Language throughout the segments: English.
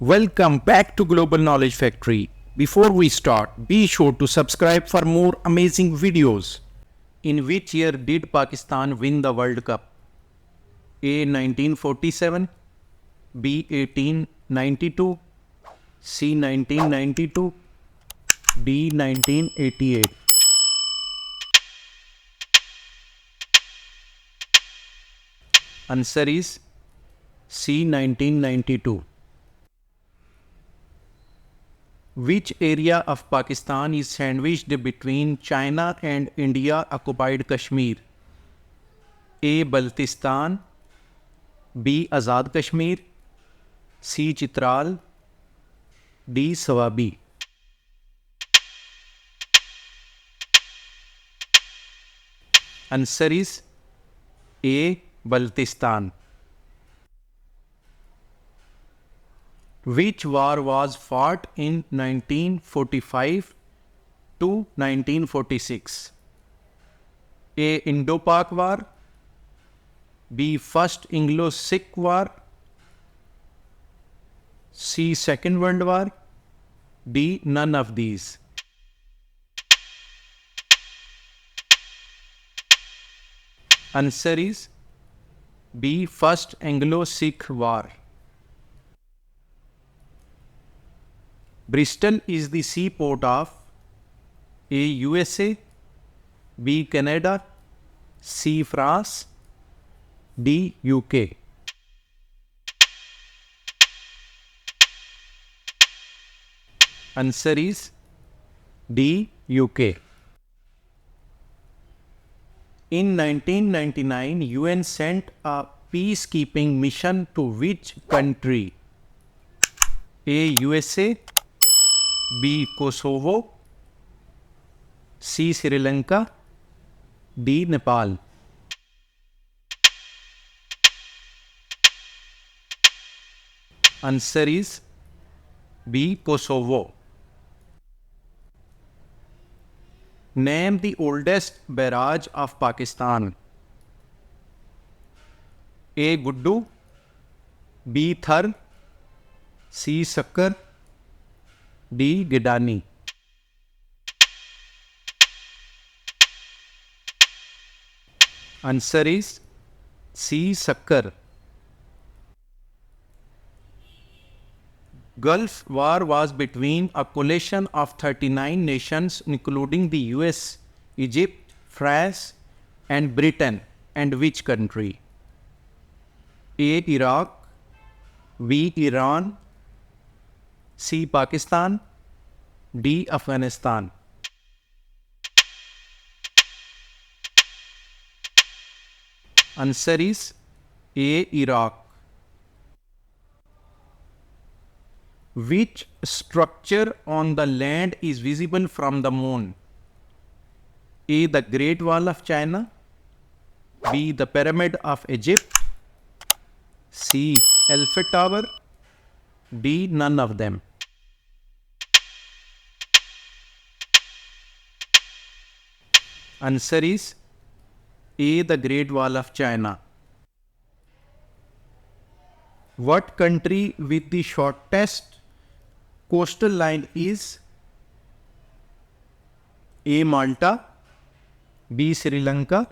Welcome back to Global Knowledge Factory. Before we start, be sure to subscribe for more amazing videos. In which year did Pakistan win the World Cup? A. 1947, B. 1892, C. 1992, D. 1988. Answer is C. 1992. Which area of Pakistan is sandwiched between China and India occupied Kashmir? A. Baltistan, B. Azad Kashmir, C. Chitral, D. Swabi. Answer is A. Baltistan. Which war was fought in 1945 to 1946? A. Indo-Pak War, B. First Anglo-Sikh War, C. Second World War, D. None of these. Answer is B. First Anglo-Sikh War. Bristol is the seaport of A. USA, B. Canada, C. France, D. UK. Answer is D. UK. In 1999, UN sent a peacekeeping mission to which country? A. USA, B. Kosovo, C. Sri Lanka, D. Nepal. Answer is B. Kosovo. Name the oldest barrage of Pakistan. A. Guddu, B. Thar, C. Sakkar, D. Gidani. Answer is C. Sakkar. Gulf War was between a coalition of 39 nations including the US, Egypt, France and Britain, and which country? A. Iraq, B. Iran, C. Pakistan, D. Afghanistan. Answer is A. Iraq. Which structure on the land is visible from the moon? A. The Great Wall of China, B. The Pyramid of Egypt, C. Eiffel Tower, D. None of them. Answer is A. The Great Wall of China. What country with the shortest coastal line is? A. Malta, B. Sri Lanka,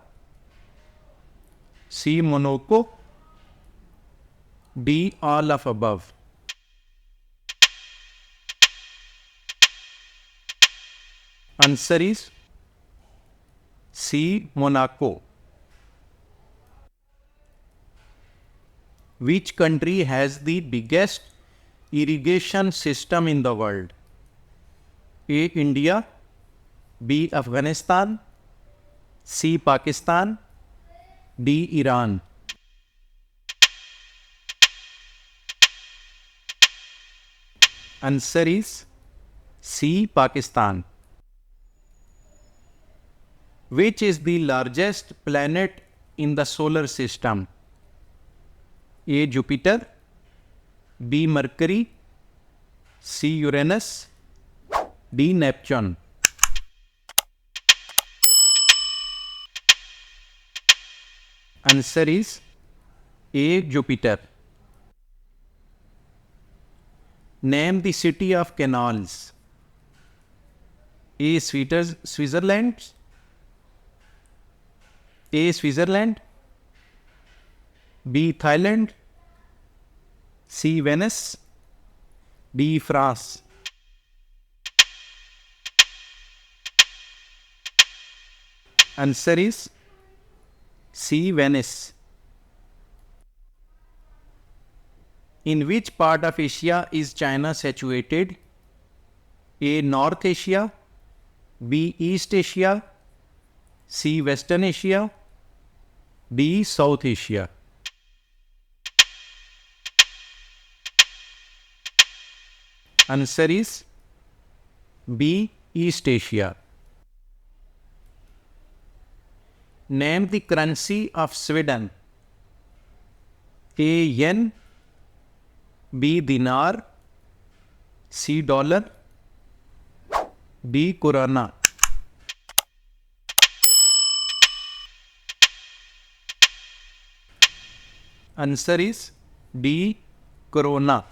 C. Monaco, D. All of above. Answer is C. Monaco. Which country has the biggest irrigation system in the world? A. India, B. Afghanistan, C. Pakistan, D. Iran. Answer is C. Pakistan. Which is the largest planet in the solar system? A. Jupiter, B. Mercury, C. Uranus, D. Neptune. Answer is A. Jupiter. Name the city of canals. A. Switzerland. A. Switzerland. B. Thailand. C. Venice. D. France. Answer is C. Venice. In which part of Asia is China situated? A. North Asia. B. East Asia. C. Western Asia. D. South Asia. Answer is B. East Asia. Name the currency of Sweden. A. Yen. B. Dinar. C. Dollar. D. Koruna. Answer is D. Koruna.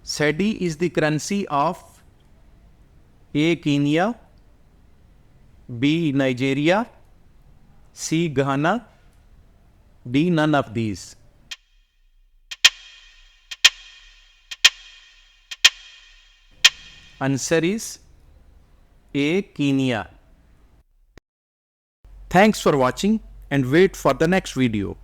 Cedi is the currency of A. Kenya. B. Nigeria. C. Ghana. D. None of these. Answer is A. Kenya. Thanks for watching and wait for the next video.